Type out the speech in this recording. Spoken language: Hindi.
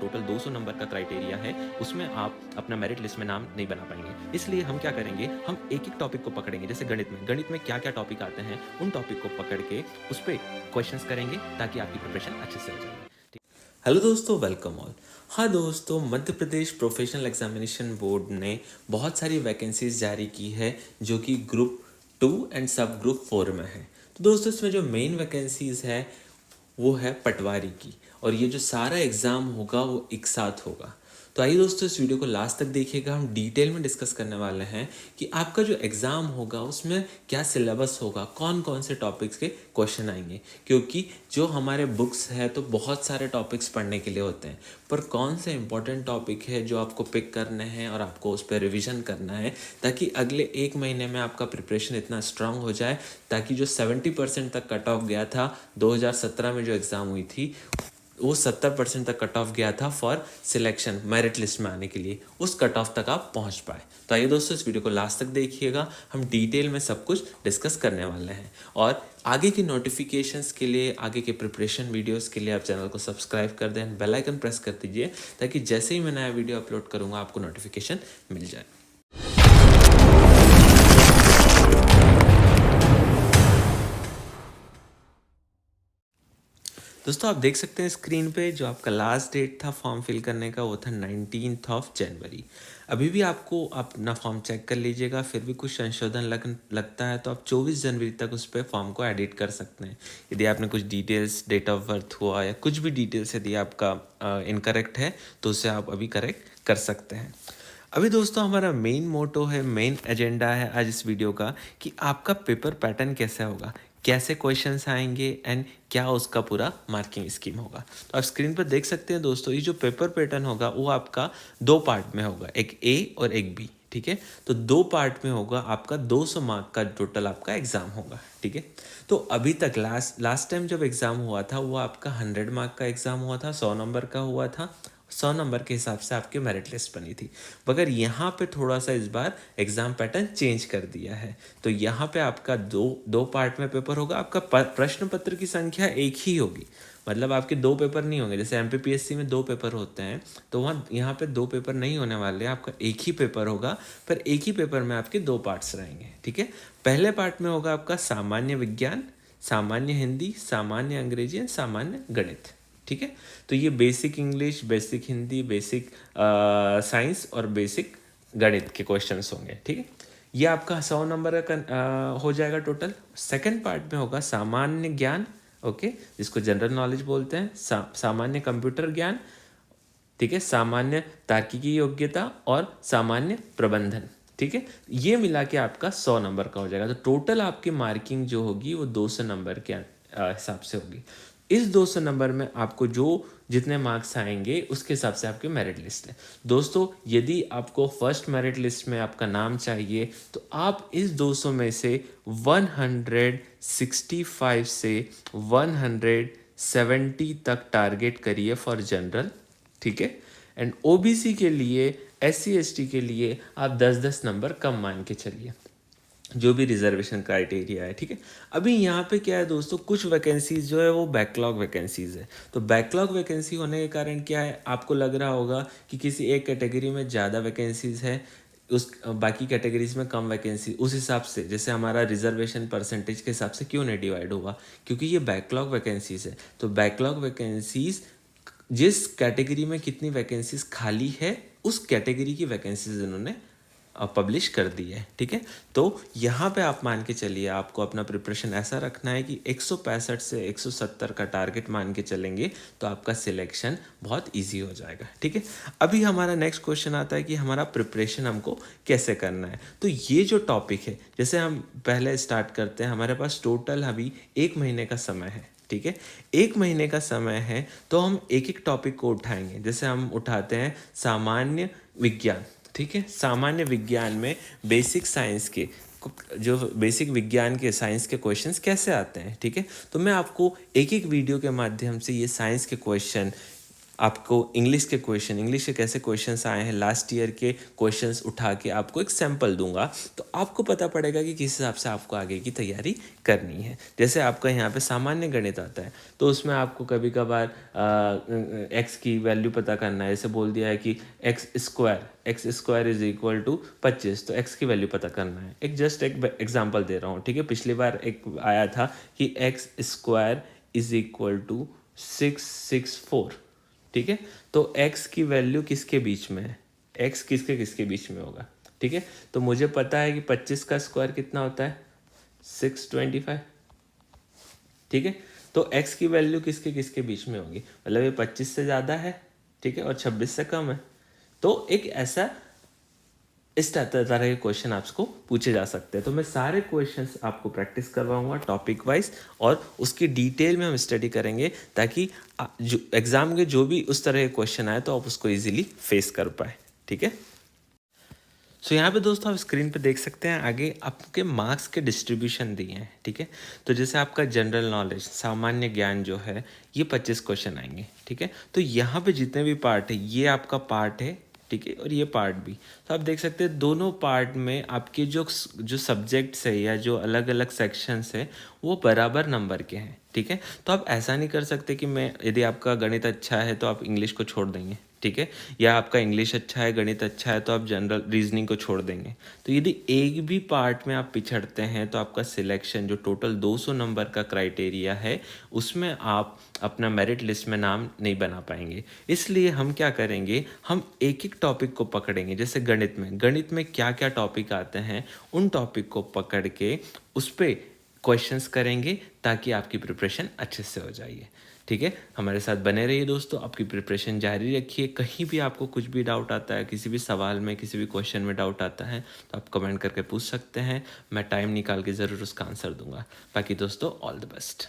टोटल 200 नंबर का क्राइटेरिया है, उसमें आप अपना मेरिट लिस्ट में नाम नहीं बना पाएंगे। इसलिए हम क्या करेंगे, हम एक एक टॉपिक को पकड़ेंगे। जैसे गणित में क्या क्या टॉपिक आते हैं, उन टॉपिक को पकड़ के उस पर क्वेश्चंस करेंगे ताकि आपकी प्रिपरेशन अच्छे से हो जाए। हेलो दोस्तों, वेलकम ऑल। हाँ दोस्तों, Madhya Pradesh professional examination board ने बहुत सारी वैकेंसीज जारी की है जो कि ग्रुप 2 एंड सब ग्रुप 4 में है। तो दोस्तों, इसमें जो मेन वैकेंसीज है वो है पटवारी की, और ये जो सारा एग्ज़ाम होगा वो एक साथ होगा। तो आइए दोस्तों, इस वीडियो को लास्ट तक देखिएगा। हम डिटेल में डिस्कस करने वाले हैं कि आपका जो एग्ज़ाम होगा उसमें क्या सिलेबस होगा, कौन कौन से टॉपिक्स के क्वेश्चन आएंगे। क्योंकि जो हमारे बुक्स है तो बहुत सारे टॉपिक्स पढ़ने के लिए होते हैं, पर कौन से इंपॉर्टेंट टॉपिक है जो आपको पिक करने हैं और आपको उस पर रिविज़न करना है, ताकि अगले एक महीने में आपका प्रिपरेशन इतना स्ट्रांग हो जाए, ताकि जो 70% तक कट ऑफ गया था 2017 में जो एग्ज़ाम हुई थी, वो 70% तक कट ऑफ गया था फॉर सिलेक्शन मेरिट लिस्ट में आने के लिए, उस कट ऑफ तक आप पहुंच पाए। तो आइए दोस्तों, इस वीडियो को लास्ट तक देखिएगा। हम डिटेल में सब कुछ डिस्कस करने वाले हैं, और आगे की नोटिफिकेशंस के लिए, आगे के प्रिपरेशन वीडियोस के लिए आप चैनल को सब्सक्राइब कर दें, बेल आइकन प्रेस कर दीजिए, ताकि जैसे ही मैं नया वीडियो अपलोड करूँगा आपको नोटिफिकेशन मिल जाए। दोस्तों, आप देख सकते हैं स्क्रीन पे जो आपका लास्ट डेट था फॉर्म फिल करने का, वो था 19 जनवरी। अभी भी आपको अपना फॉर्म चेक कर लीजिएगा, फिर भी कुछ संशोधन लगता है तो आप 24 जनवरी तक उस पर फॉर्म को एडिट कर सकते हैं। यदि आपने कुछ डिटेल्स, डेट ऑफ बर्थ हुआ या कुछ भी डिटेल्स यदि आपका इनकरेक्ट है तो उसे आप अभी करेक्ट कर सकते हैं। अभी दोस्तों, हमारा मेन मोटो है, मेन एजेंडा है आज इस वीडियो का, कि आपका पेपर पैटर्न कैसे होगा, कैसे क्वेश्चंस आएंगे एंड क्या उसका पूरा मार्किंग स्कीम होगा। तो आप स्क्रीन पर देख सकते हैं दोस्तों, ये जो पेपर पैटर्न होगा वो आपका 2 पार्ट में होगा, एक ए और एक बी। ठीक है, तो 2 पार्ट में होगा। आपका 200 मार्क का टोटल आपका एग्जाम होगा। ठीक है, तो अभी तक लास्ट टाइम जब एग्जाम हुआ था वो आपका 100 मार्क का एग्जाम हुआ था, 100 नंबर का हुआ था। 100 नंबर के हिसाब से आपकी मेरिट लिस्ट बनी थी, मगर यहाँ पे थोड़ा सा इस बार एग्जाम पैटर्न चेंज कर दिया है। तो यहाँ पे आपका दो पार्ट में पेपर होगा। आपका प्रश्न पत्र की संख्या एक ही होगी, मतलब आपके 2 पेपर नहीं होंगे। जैसे एमपीपीएससी में 2 पेपर होते हैं, तो वहाँ यहाँ पे 2 पेपर नहीं होने वाले, आपका एक ही पेपर होगा, पर एक ही पेपर में आपके 2 पार्ट्स रहेंगे। ठीक है, पहले पार्ट में होगा आपका सामान्य विज्ञान, सामान्य हिंदी, सामान्य अंग्रेजी एंड सामान्य गणित। ठीक है, तो ये basic English, basic Hindi, basic science और बेसिक गणित के क्वेश्चंस होंगे। ठीक है, ये आपका 100 नंबर का हो जाएगा टोटल। सेकंड पार्ट में होगा सामान्य ज्ञान, ओके, जिसको जनरल नॉलेज बोलते हैं, सामान्य कंप्यूटर ज्ञान, ठीक है, सामान्य तार्किकी योग्यता और सामान्य प्रबंधन। ठीक है, ये मिला के आपका 100 नंबर का हो जाएगा। तो टोटल आपकी मार्किंग जो होगी वो 200 नंबर के हिसाब से होगी। इस 200 नंबर में आपको जो जितने मार्क्स आएंगे उसके हिसाब से आपकी मेरिट लिस्ट है। दोस्तों, यदि आपको फर्स्ट मेरिट लिस्ट में आपका नाम चाहिए तो आप इस 200 में से 165 से 170 तक टारगेट करिए फॉर जनरल। ठीक है, एंड ओबीसी के लिए, एससी एसटी के लिए आप 10-10 नंबर कम मान के चलिए, जो भी रिजर्वेशन क्राइटेरिया है। ठीक है, अभी यहाँ पे क्या है दोस्तों, कुछ वैकेंसीज जो है वो बैकलॉग वैकेंसीज है। तो बैकलॉग वैकेंसी होने के कारण क्या है, आपको लग रहा होगा कि किसी एक कैटेगरी में ज़्यादा वैकेंसीज है, उस बाकी कैटेगरीज में कम वैकेंसी। उस हिसाब से जैसे हमारा रिजर्वेशन परसेंटेज के हिसाब से क्यों नहीं डिवाइड हुआ, क्योंकि ये बैकलॉग वैकेंसीज है। तो बैकलॉग वैकेंसीज, जिस कैटेगरी में कितनी वैकेंसीज खाली है उस कैटेगरी की वैकेंसीज इन्होंने पब्लिश कर दी है। ठीक है, तो यहाँ पे आप मान के चलिए, आपको अपना प्रिपरेशन ऐसा रखना है कि 165 से 170 का टारगेट मान के चलेंगे तो आपका सिलेक्शन बहुत इजी हो जाएगा। ठीक है, अभी हमारा नेक्स्ट क्वेश्चन आता है कि हमारा प्रिपरेशन हमको कैसे करना है। तो ये जो टॉपिक है, जैसे हम पहले स्टार्ट करते हैं, हमारे पास टोटल अभी 1 महीने का समय है। ठीक है, 1 महीने का समय है तो हम एक एक टॉपिक को उठाएंगे। जैसे हम उठाते हैं सामान्य विज्ञान। ठीक है, सामान्य विज्ञान में बेसिक साइंस के जो बेसिक विज्ञान के साइंस के क्वेश्चंस कैसे आते हैं। ठीक है, तो मैं आपको एक एक वीडियो के माध्यम से ये साइंस के क्वेश्चन आपको इंग्लिश के कैसे क्वेश्चंस आए हैं लास्ट ईयर के क्वेश्चंस उठा के आपको एक सैंपल दूंगा, तो आपको पता पड़ेगा कि किस हिसाब से आपको आगे की तैयारी करनी है। जैसे आपका यहाँ पे सामान्य गणित आता है, तो उसमें आपको कभी कभार एक्स की वैल्यू पता करना है। जैसे बोल दिया है कि X square is equal to 25, तो एक्स की वैल्यू पता करना है। एक एग्जाम्पल दे रहा हूँ, ठीक है। पिछली बार एक आया था कि X square is equal to 664, ठीक है। तो x की वैल्यू किसके बीच में है, x किसके किसके बीच में होगा, ठीक है। तो मुझे पता है कि 25 का स्क्वायर कितना होता है, 625, ठीक है। तो x की वैल्यू किसके किसके बीच में होगी, मतलब ये 25 से ज़्यादा है, ठीक है, और 26 से कम है। तो एक ऐसा इस तरह के क्वेश्चन आपको पूछे जा सकते हैं। तो मैं सारे क्वेश्चंस आपको प्रैक्टिस करवाऊंगा टॉपिक वाइज, और उसकी डिटेल में हम स्टडी करेंगे, ताकि जो एग्जाम के जो भी उस तरह के क्वेश्चन आए तो आप उसको इजीली फेस कर पाए, ठीक है। सो यहाँ पे दोस्तों आप स्क्रीन पे देख सकते हैं, आगे आपके मार्क्स के डिस्ट्रीब्यूशन दिए हैं, ठीक है। तो जैसे आपका जनरल नॉलेज, सामान्य ज्ञान जो है, ये 25 क्वेश्चन आएंगे, ठीक है। तो यहाँ पे जितने भी पार्ट है, ये आपका पार्ट है, ठीक है, और ये पार्ट भी। तो आप देख सकते हैं दोनों पार्ट में आपके जो जो सब्जेक्ट्स है या जो अलग अलग सेक्शंस है, वो बराबर नंबर के हैं, ठीक है। तो आप ऐसा नहीं कर सकते कि मैं, यदि आपका गणित अच्छा है तो आप इंग्लिश को छोड़ देंगे, ठीक है, या आपका इंग्लिश अच्छा है, गणित अच्छा है, तो आप जनरल रीजनिंग को छोड़ देंगे। तो यदि एक भी पार्ट में आप पिछड़ते हैं तो आपका सिलेक्शन, जो टोटल 200 नंबर का क्राइटेरिया है, उसमें आप अपना मेरिट लिस्ट में नाम नहीं बना पाएंगे। इसलिए हम क्या करेंगे, हम एक एक टॉपिक को पकड़ेंगे। जैसे गणित में क्या क्या टॉपिक आते हैं, उन टॉपिक को पकड़ के उस पर क्वेश्चंस करेंगे, ताकि आपकी प्रिपरेशन अच्छे से हो जाए, ठीक है। हमारे साथ बने रहिए दोस्तों, आपकी प्रिपरेशन जारी रखिए। कहीं भी आपको कुछ भी डाउट आता है, किसी भी सवाल में, किसी भी क्वेश्चन में डाउट आता है, तो आप कमेंट करके पूछ सकते हैं। मैं टाइम निकाल के ज़रूर उसका आंसर दूंगा। बाकी दोस्तों, ऑल द बेस्ट।